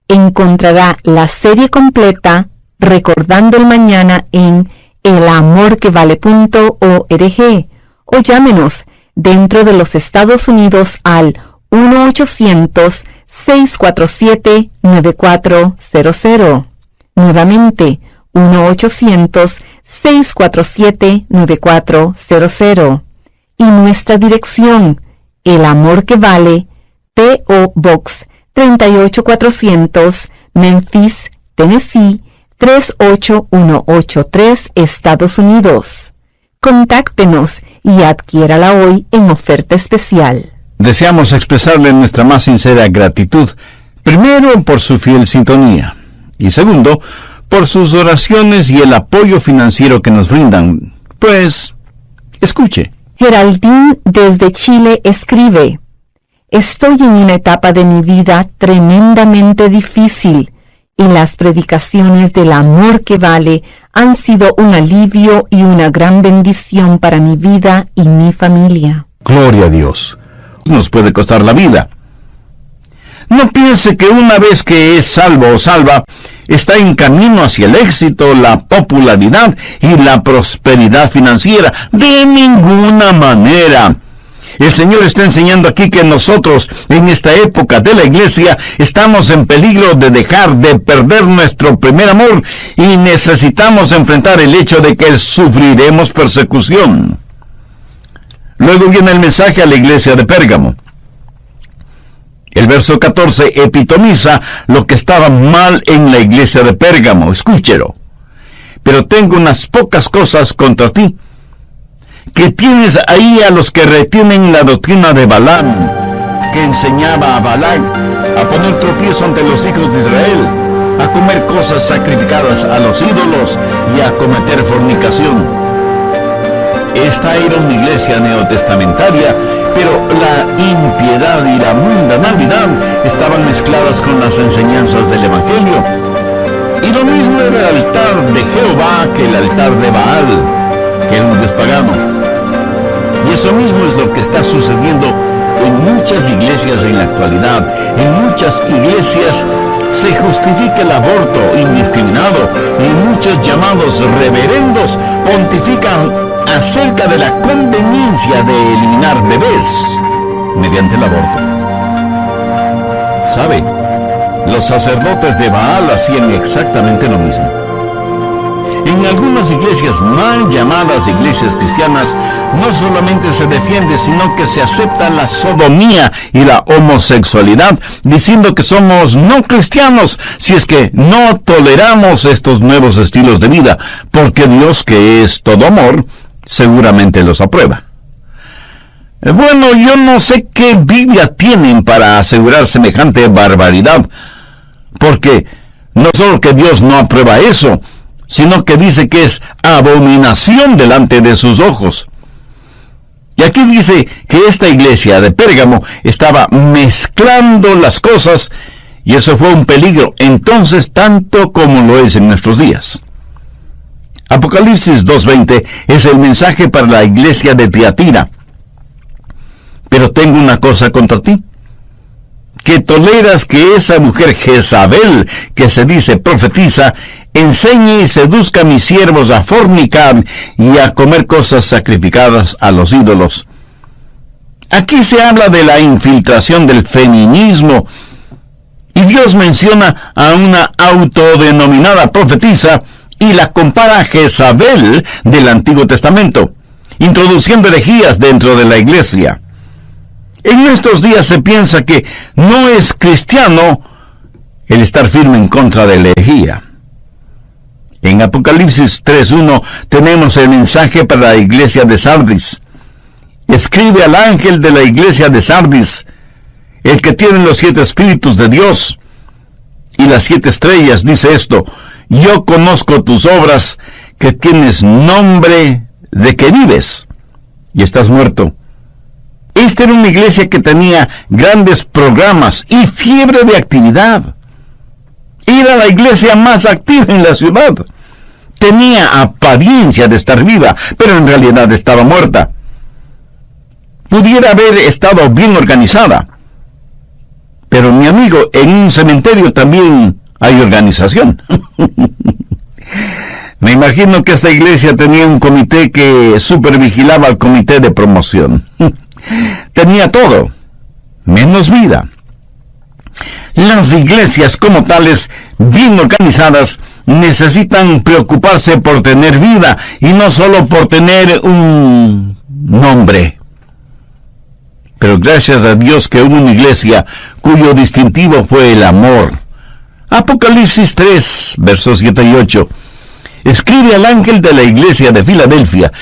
Encontrará la serie completa Recordando el Mañana en elamorquevale.org o llámenos dentro de los Estados Unidos al 1-800-647-9400. Nuevamente, 1-800-647-9400. Y nuestra dirección, El Amor que Vale, P.O. Box 38400, Memphis, Tennessee 38183, Estados Unidos. Contáctenos y adquiérala hoy en oferta especial. Deseamos expresarle nuestra más sincera gratitud, primero por su fiel sintonía, y segundo, por sus oraciones y el apoyo financiero que nos brindan. Pues, escuche. Geraldine desde Chile escribe: estoy en una etapa de mi vida tremendamente difícil y las predicaciones del amor que vale han sido un alivio y una gran bendición para mi vida y mi familia. Gloria a Dios. Nos puede costar la vida. No piense que una vez que es salvo o salva, está en camino hacia el éxito, la popularidad y la prosperidad financiera. De ninguna manera. El Señor está enseñando aquí que nosotros, en esta época de la iglesia, estamos en peligro de dejar de perder nuestro primer amor y necesitamos enfrentar el hecho de que sufriremos persecución. Luego viene el mensaje a la iglesia de Pérgamo. El verso 14 epitomiza lo que estaba mal en la iglesia de Pérgamo. Escúchelo. Pero tengo unas pocas cosas contra ti, que tienes ahí a los que retienen la doctrina de Balaam, que enseñaba a Balac a poner tropiezo ante los hijos de Israel, a comer cosas sacrificadas a los ídolos y a cometer fornicación. Esta era una iglesia neotestamentaria, pero la impiedad y la mundanalidad estaban mezcladas con las enseñanzas del Evangelio. Y lo mismo era el altar de Jehová que el altar de Baal, que era un dios pagano. Y eso mismo es lo que está sucediendo en muchas iglesias en la actualidad. En muchas iglesias se justifica el aborto indiscriminado y muchos llamados reverendos pontifican acerca de la conveniencia de eliminar bebés mediante el aborto. ¿Sabe? Los sacerdotes de Baal hacían exactamente lo mismo. En algunas iglesias mal llamadas iglesias cristianas, no solamente se defiende, sino que se acepta la sodomía y la homosexualidad, diciendo que somos no cristianos si es que no toleramos estos nuevos estilos de vida, porque Dios, que es todo amor, seguramente los aprueba. Bueno, yo no sé qué Biblia tienen para asegurar semejante barbaridad, porque no solo que Dios no aprueba eso, sino que dice que es abominación delante de sus ojos. Y aquí dice que esta iglesia de Pérgamo estaba mezclando las cosas, y eso fue un peligro entonces tanto como lo es en nuestros días. Apocalipsis 2:20 es el mensaje para la iglesia de Tiatira. Pero tengo una cosa contra ti, que toleras que esa mujer Jezabel, que se dice profetiza, enseñe y seduzca a mis siervos a fornicar y a comer cosas sacrificadas a los ídolos. Aquí se habla de la infiltración del feminismo, y Dios menciona a una autodenominada profetisa y la compara a Jezabel del Antiguo Testamento, introduciendo herejías dentro de la iglesia. En estos días se piensa que no es cristiano el estar firme en contra de la herejía. En Apocalipsis 3:1 tenemos el mensaje para la iglesia de Sardis. Escribe al ángel de la iglesia de Sardis, el que tiene los 7 espíritus de Dios y las 7 estrellas, dice esto: yo conozco tus obras, que tienes nombre de que vives y estás muerto. Esta era una iglesia que tenía grandes programas y fiebre de actividad. Era la iglesia más activa en la ciudad. Tenía apariencia de estar viva, pero en realidad estaba muerta. Pudiera haber estado bien organizada. Pero mi amigo, en un cementerio también hay organización. Me imagino que esta iglesia tenía un comité que supervigilaba al comité de promoción. Tenía todo, menos vida. Las iglesias como tales, bien organizadas, necesitan preocuparse por tener vida y no solo por tener un nombre. Pero gracias a Dios que hubo una iglesia cuyo distintivo fue el amor. Apocalipsis 3, versos 7 y 8. Escribe al ángel de la iglesia de Filadelfia: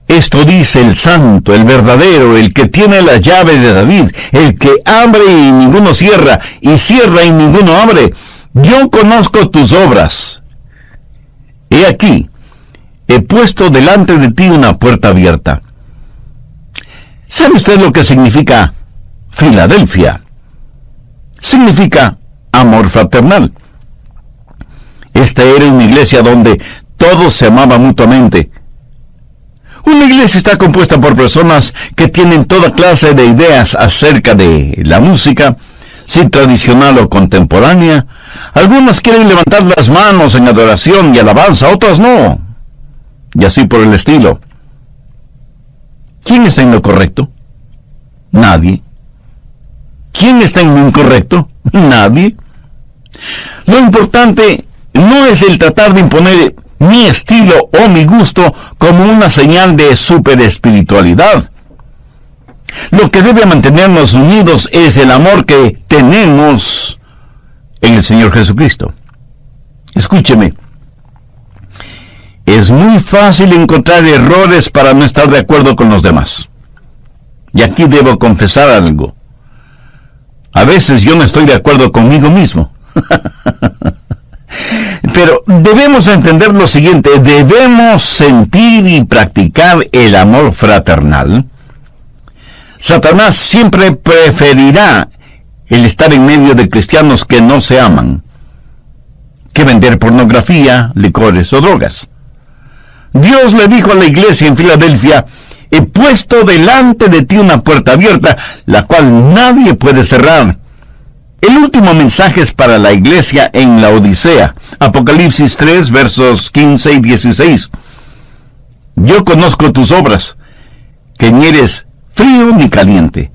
esto dice el santo, el verdadero, el que tiene la llave de David, el que abre y ninguno cierra, y cierra y ninguno abre. Yo conozco tus obras. He aquí, he puesto delante de ti una puerta abierta. ¿Sabe usted lo que significa Filadelfia? Significa amor fraternal. Esta era una iglesia donde todos se amaban mutuamente. Una iglesia está compuesta por personas que tienen toda clase de ideas acerca de la música, si tradicional o contemporánea. Algunas quieren levantar las manos en adoración y alabanza, otras no. Y así por el estilo. ¿Quién está en lo correcto? Nadie. ¿Quién está en lo incorrecto? Nadie. Lo importante no es el tratar de imponer mi estilo o mi gusto como una señal de superespiritualidad. Lo que debe mantenernos unidos es el amor que tenemos en el Señor Jesucristo. Escúcheme. Es muy fácil encontrar errores para no estar de acuerdo con los demás. Y aquí debo confesar algo. A veces yo no estoy de acuerdo conmigo mismo. Pero debemos entender lo siguiente: debemos sentir y practicar el amor fraternal. Satanás siempre preferirá el estar en medio de cristianos que no se aman, que vender pornografía, licores o drogas. Dios le dijo a la iglesia en Filadelfia: he puesto delante de ti una puerta abierta, la cual nadie puede cerrar. El último mensaje es para la iglesia en la Odisea. Apocalipsis 3, versos 15 y 16. Yo conozco tus obras, que ni eres frío ni caliente.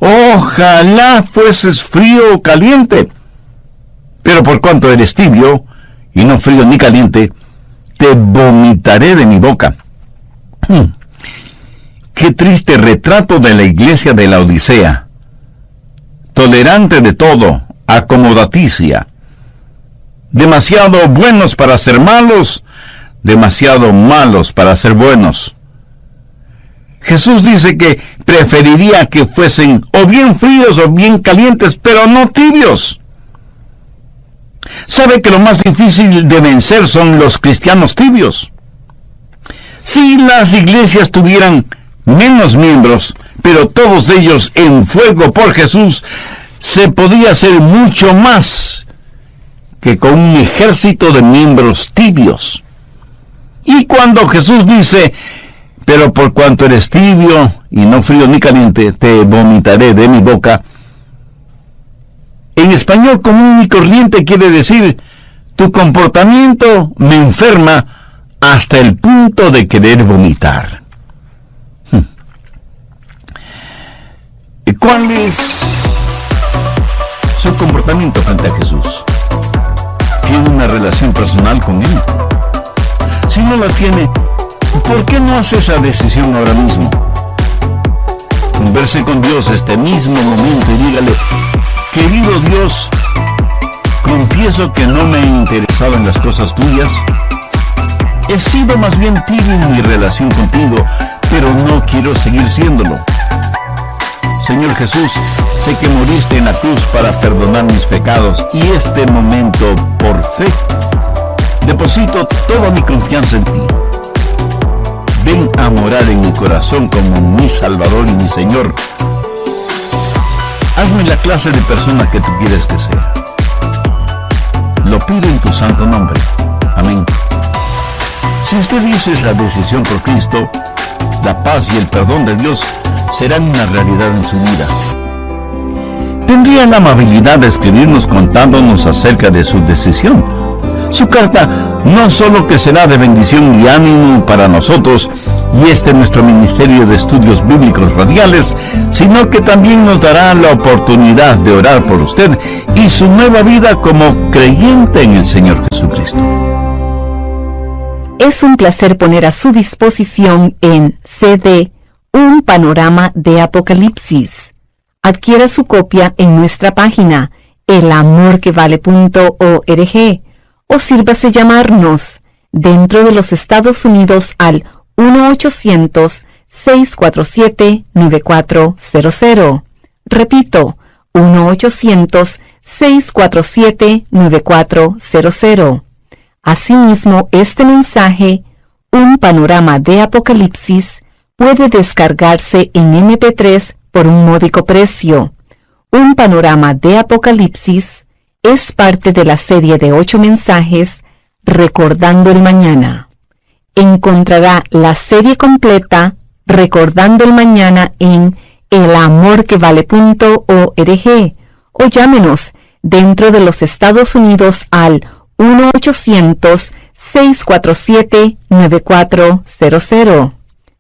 Ojalá fueses frío o caliente. Pero por cuanto eres tibio, y no frío ni caliente, te vomitaré de mi boca. Qué triste retrato de la iglesia de la Odisea. Tolerante de todo, acomodaticia. Demasiado buenos para ser malos, demasiado malos para ser buenos. Jesús dice que preferiría que fuesen o bien fríos o bien calientes, pero no tibios. Sabe que lo más difícil de vencer son los cristianos tibios. Si las iglesias tuvieran menos miembros, pero todos ellos en fuego por Jesús, se podía hacer mucho más que con un ejército de miembros tibios. Y cuando Jesús dice: pero por cuanto eres tibio y no frío ni caliente, te vomitaré de mi boca, en español común y corriente quiere decir: tu comportamiento me enferma hasta el punto de querer vomitar. ¿Cuál es su comportamiento frente a Jesús? ¿Tiene una relación personal con Él? Si no la tiene, ¿por qué no hace esa decisión ahora mismo? Converse con Dios este mismo momento y dígale: querido Dios, confieso que no me he interesado en las cosas tuyas. He sido más bien tibio en mi relación contigo, pero no quiero seguir siéndolo. Señor Jesús, sé que moriste en la cruz para perdonar mis pecados, y este momento, por fe, deposito toda mi confianza en ti. Ven a morar en mi corazón como mi Salvador y mi Señor. Hazme la clase de persona que tú quieres que sea. Lo pido en tu santo nombre. Amén. Si usted hizo esa decisión por Cristo, la paz y el perdón de Dios serán una realidad en su vida. ¿Tendría la amabilidad de escribirnos contándonos acerca de su decisión? Su carta no solo que será de bendición y ánimo para nosotros y nuestro Ministerio de Estudios Bíblicos Radiales, sino que también nos dará la oportunidad de orar por usted y su nueva vida como creyente en el Señor Jesucristo. Es un placer poner a su disposición en CD un panorama de Apocalipsis. Adquiera su copia en nuestra página elamorquevale.org o sírvase llamarnos dentro de los Estados Unidos al 1-800-647-9400. Repito, 1-800-647-9400. Asimismo, este mensaje, un panorama de Apocalipsis, puede descargarse en MP3 por un módico precio. Un panorama de Apocalipsis es parte de la serie de 8 mensajes Recordando el Mañana. Encontrará la serie completa Recordando el Mañana en elamorquevale.org o llámenos dentro de los Estados Unidos al 1-800-647-9400.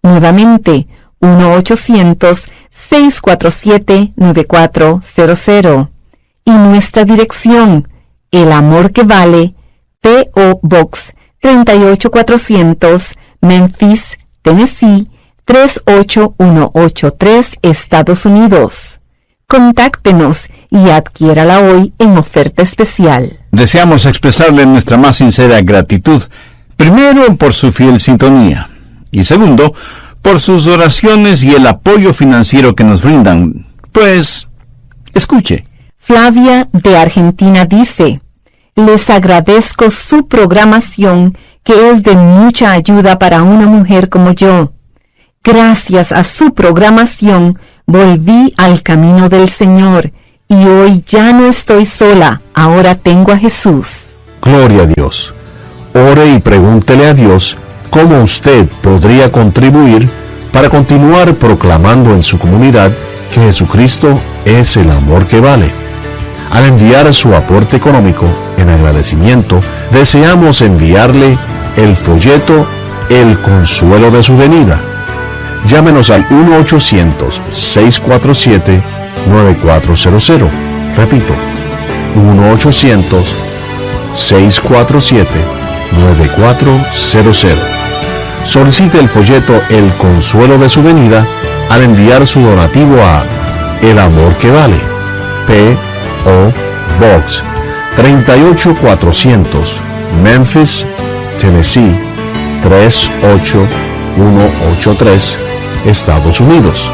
Nuevamente, 1-800-647-9400. Y nuestra dirección, El Amor que Vale, P.O. Box 38400, Memphis, Tennessee 38183, Estados Unidos. Contáctenos y adquiérala hoy en oferta especial. Deseamos expresarle nuestra más sincera gratitud, primero por su fiel sintonía y segundo, por sus oraciones y el apoyo financiero que nos brindan. Pues, escuche. Flavia de Argentina dice: les agradezco su programación, que es de mucha ayuda para una mujer como yo. Gracias a su programación, volví al camino del Señor y hoy ya no estoy sola, ahora tengo a Jesús. Gloria a Dios. Ore y pregúntele a Dios cómo usted podría contribuir para continuar proclamando en su comunidad que Jesucristo es el amor que vale. Al enviar su aporte económico en agradecimiento, deseamos enviarle el folleto El Consuelo de su Venida. Llámenos al 1-800-647-9400. Repito, 1-800-647-9400. Solicite el folleto El Consuelo de su Venida al enviar su donativo a El Amor que Vale, P.O. Box 38400, Memphis, Tennessee 38183, Estados Unidos.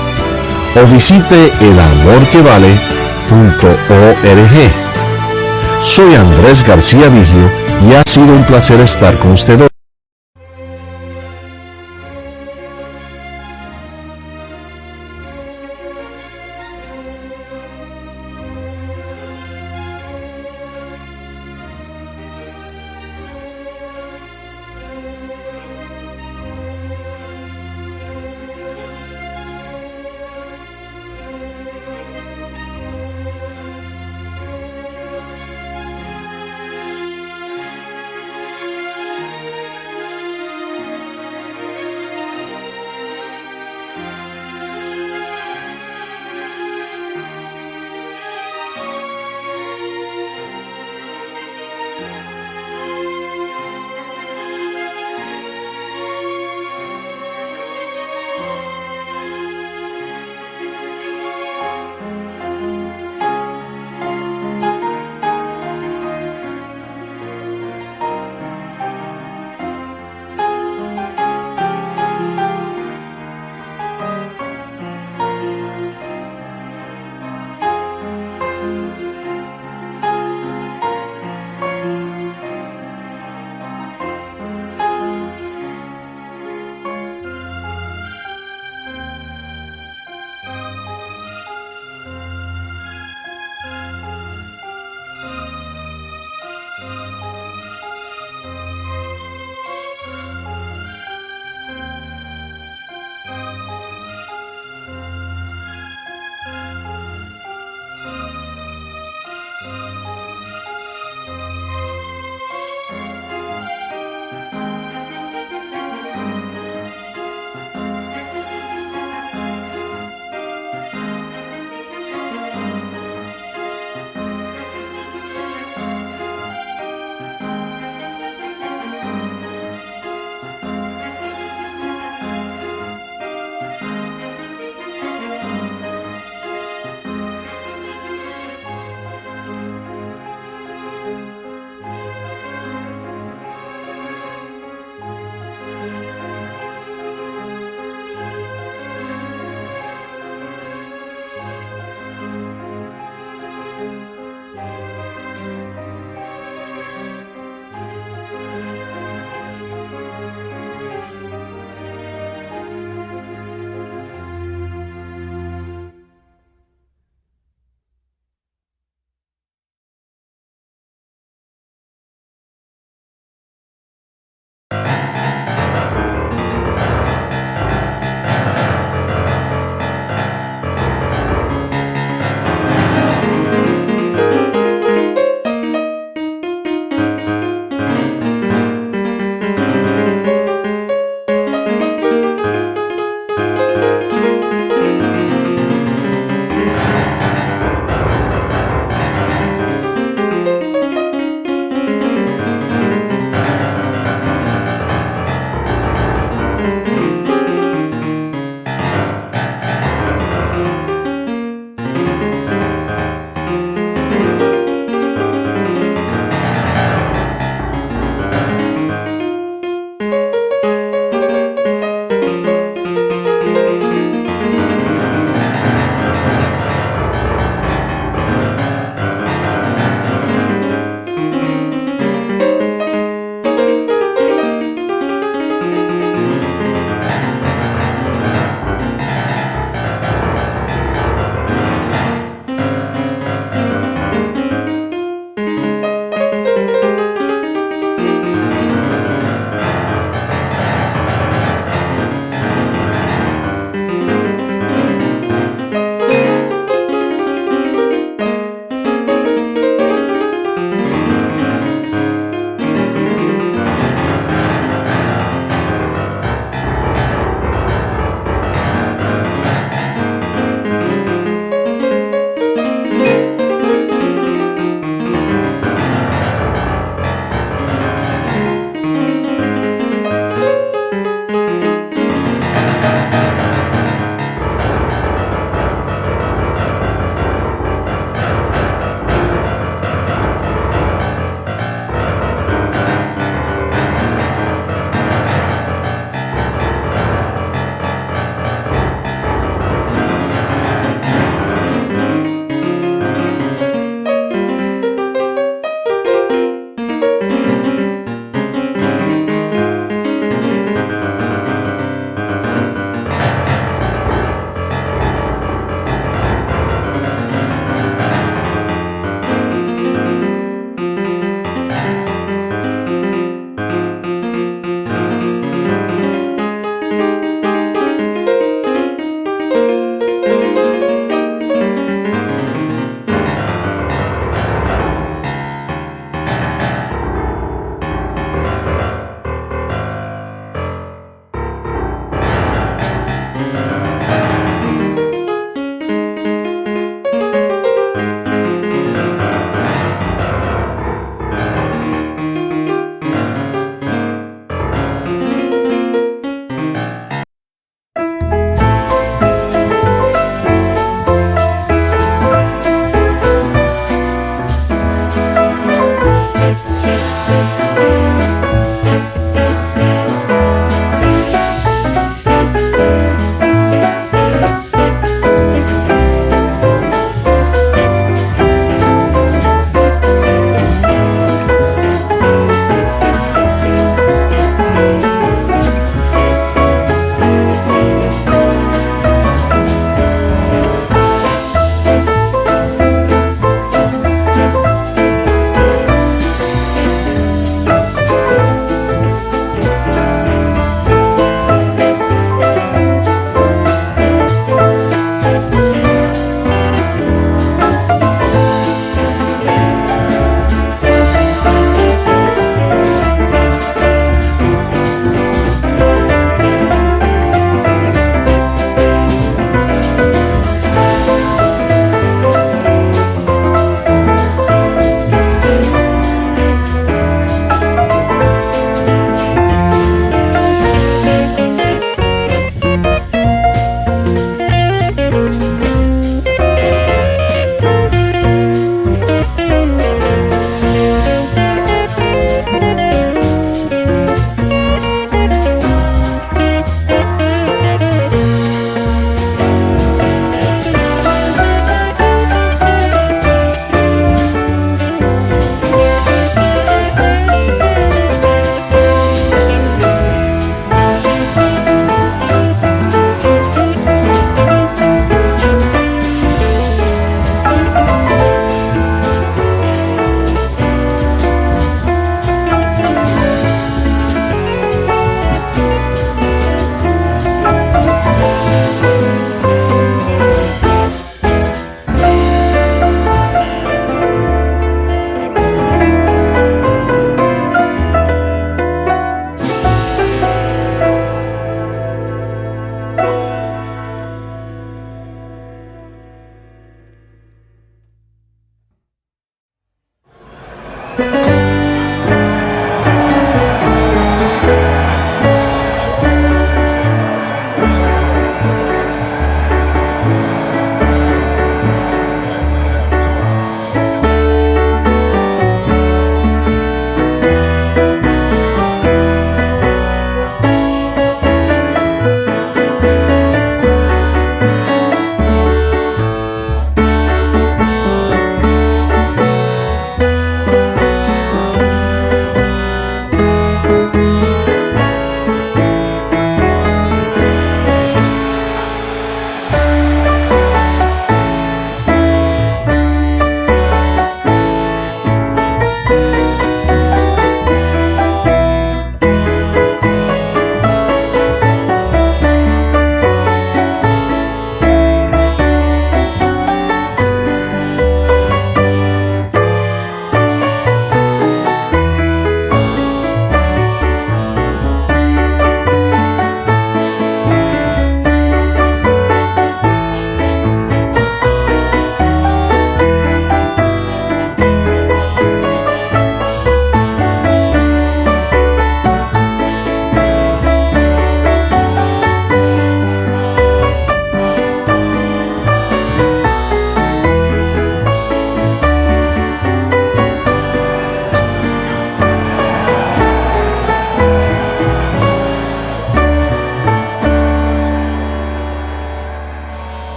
O visite elamorquevale.org. Soy Andrés García Vigio y ha sido un placer estar con usted hoy.